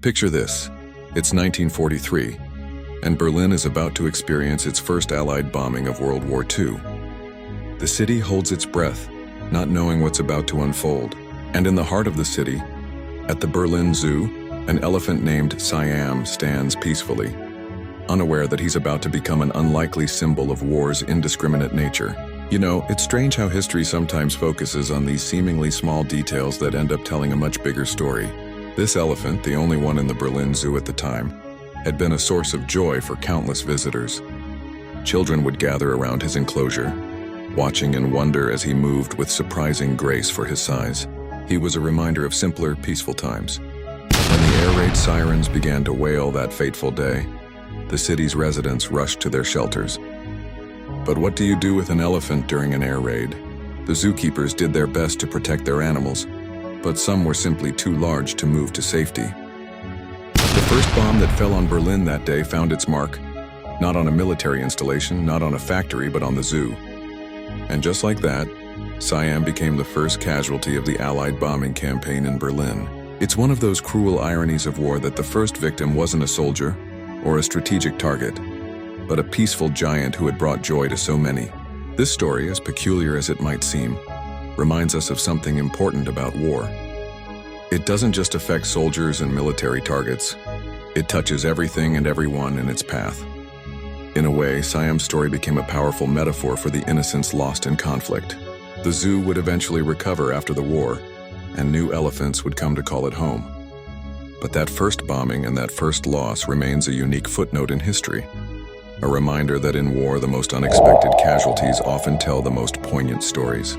Picture this. It's 1943, and Berlin is about to experience its first Allied bombing of World War II. The city holds its breath, not knowing what's about to unfold. And in the heart of the city, at the Berlin Zoo, an elephant named Siam stands peacefully, unaware that he's about to become an unlikely symbol of war's indiscriminate nature. You know, it's strange how history sometimes focuses on these seemingly small details that end up telling a much bigger story. This elephant, the only one in the Berlin Zoo at the time, had been a source of joy for countless visitors. Children would gather around his enclosure, watching in wonder as he moved with surprising grace for his size. He was a reminder of simpler, peaceful times. When the air raid sirens began to wail that fateful day, the city's residents rushed to their shelters. But what do you do with an elephant during an air raid? The zookeepers did their best to protect their animals, but some were simply too large to move to safety. The first bomb that fell on Berlin that day found its mark, not on a military installation, not on a factory, but on the zoo. And just like that, Siam became the first casualty of the Allied bombing campaign in Berlin. It's one of those cruel ironies of war that the first victim wasn't a soldier or a strategic target, but a peaceful giant who had brought joy to so many. This story, as peculiar as it might seem, reminds us of something important about war. It doesn't just affect soldiers and military targets. It touches everything and everyone in its path. In a way, Siam's story became a powerful metaphor for the innocents lost in conflict. The zoo would eventually recover after the war, and new elephants would come to call it home. But that first bombing and that first loss remains a unique footnote in history. A reminder that in war, the most unexpected casualties often tell the most poignant stories.